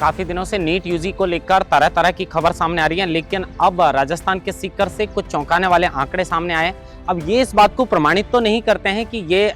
काफ़ी दिनों से नीट यूजी को लेकर तरह तरह की खबर सामने आ रही है, लेकिन अब राजस्थान के सीकर से कुछ चौंकाने वाले आंकड़े सामने आए। अब ये इस बात को प्रमाणित तो नहीं करते हैं कि ये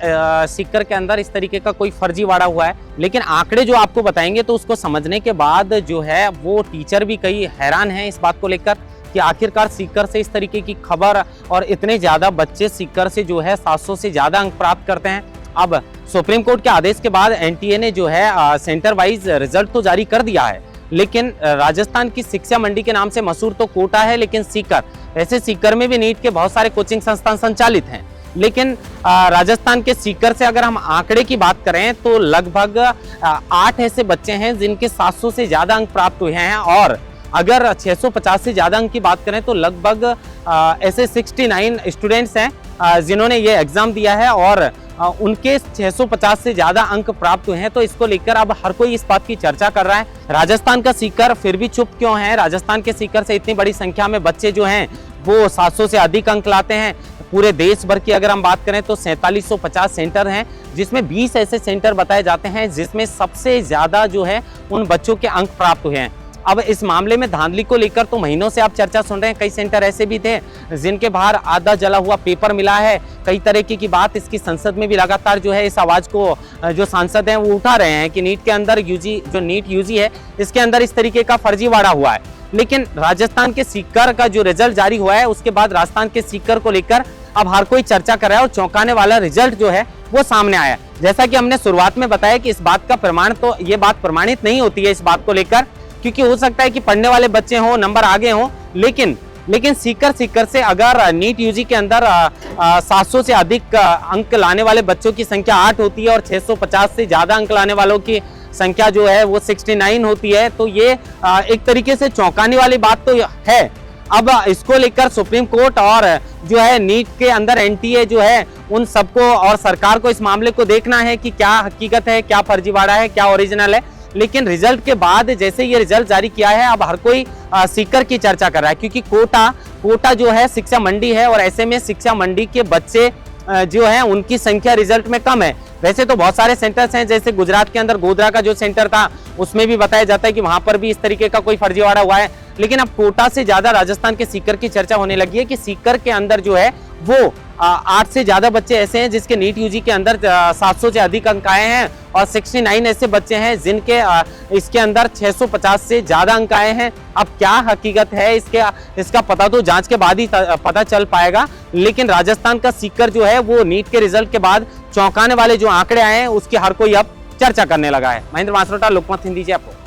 सीकर के अंदर इस तरीके का कोई फर्जीवाड़ा हुआ है, लेकिन आंकड़े जो आपको बताएंगे तो उसको समझने के बाद जो है वो टीचर भी कई हैरान हैं इस बात को लेकर कि आखिरकार सीकर से इस तरीके की खबर और इतने ज़्यादा बच्चे सीकर से जो है 700 से ज़्यादा अंक प्राप्त करते हैं। अब सुप्रीम कोर्ट के आदेश के बाद एनटीए ने जो है सेंटर वाइज रिजल्ट तो जारी कर दिया है, लेकिन राजस्थान की शिक्षा मंडी के नाम से मशहूर तो कोटा है, लेकिन सीकर, वैसे सीकर में भी नीट के बहुत सारे कोचिंग संस्थान संचालित हैं, लेकिन राजस्थान के सीकर से अगर हम आंकड़े की बात करें तो लगभग 8 ऐसे बच्चे हैं जिनके 700 से ज़्यादा अंक प्राप्त हुए हैं, और अगर 650 से ज़्यादा अंक की बात करें तो लगभग ऐसे 69 स्टूडेंट्स हैं जिन्होंने ये एग्ज़ाम दिया है और उनके 650 से ज़्यादा अंक प्राप्त हुए हैं। तो इसको लेकर अब हर कोई इस बात की चर्चा कर रहा है। राजस्थान का सीकर फिर भी चुप क्यों है? राजस्थान के सीकर से इतनी बड़ी संख्या में बच्चे जो हैं वो 700 से अधिक अंक लाते हैं। पूरे देश भर की अगर हम बात करें तो 4750 सेंटर हैं, जिसमें 20 ऐसे सेंटर बताए जाते हैं जिसमें सबसे ज़्यादा जो है उन बच्चों के अंक प्राप्त हुए हैं। अब इस मामले में धांधली को लेकर तो महीनों से आप चर्चा सुन रहे हैं। कई सेंटर ऐसे भी थे जिनके बाहर आधा जला हुआ पेपर मिला है, कई तरीके की बात इसकी संसद में भी लगातार जो है इस आवाज़ को जो सांसद हैं वो उठा रहे हैं कि नीट के अंदर यूजी, जो नीट यूजी है इसके अंदर इस तरीके का फर्जीवाड़ा हुआ है। लेकिन राजस्थान के सीकर का जो रिजल्ट जारी हुआ है उसके बाद राजस्थान के सीकर को लेकर अब हर कोई चर्चा कर रहा है और चौंकाने वाला रिजल्ट जो है वो सामने आया। जैसा कि हमने शुरुआत में बताया कि इस बात का प्रमाण तो ये बात प्रमाणित नहीं होती है इस बात को लेकर, क्योंकि हो सकता है कि पढ़ने वाले बच्चे हों, नंबर आगे हों, लेकिन सीकर से अगर नीट यूजी के अंदर 700 से अधिक अंक लाने वाले बच्चों की संख्या 8 होती है और 650 से ज़्यादा अंक लाने वालों की संख्या जो है वो 69 होती है, तो ये एक तरीके से चौंकाने वाली बात तो है। अब इसको लेकर सुप्रीम कोर्ट और जो है नीट के अंदर एनटीए जो है उन सबको और सरकार को इस मामले को देखना है कि क्या हकीकत है, क्या फर्जीवाड़ा है, क्या ओरिजिनल है। लेकिन रिजल्ट के बाद जैसे ये रिजल्ट जारी किया है अब हर कोई सीकर की चर्चा कर रहा है, क्योंकि कोटा जो है शिक्षा मंडी है और ऐसे में शिक्षा मंडी के बच्चे जो हैं उनकी संख्या रिजल्ट में कम है। वैसे तो बहुत सारे सेंटर्स हैं, जैसे गुजरात के अंदर गोधरा का जो सेंटर था उसमें भी बताया जाता है कि वहां पर भी इस तरीके का कोई फर्जीवाड़ा हुआ है, लेकिन अब कोटा से ज्यादा राजस्थान के सीकर की चर्चा होने लगी है कि सीकर के अंदर जो है वो 8 से ज्यादा बच्चे ऐसे हैं जिसके नीट यूजी के अंदर 700 से अधिक अंक आए हैं और 69 ऐसे बच्चे हैं जिनके इसके अंदर 650 से ज्यादा अंक आए हैं। अब क्या हकीकत है इसका पता तो जांच के बाद ही पता चल पाएगा, लेकिन राजस्थान का सीकर जो है वो नीट के रिजल्ट के बाद चौंकाने वाले जो आंकड़े आए हैं उसकी हर कोई अब चर्चा करने लगा है। महेंद्र मासरोटा, लोकमत हिंदी, जयपुर।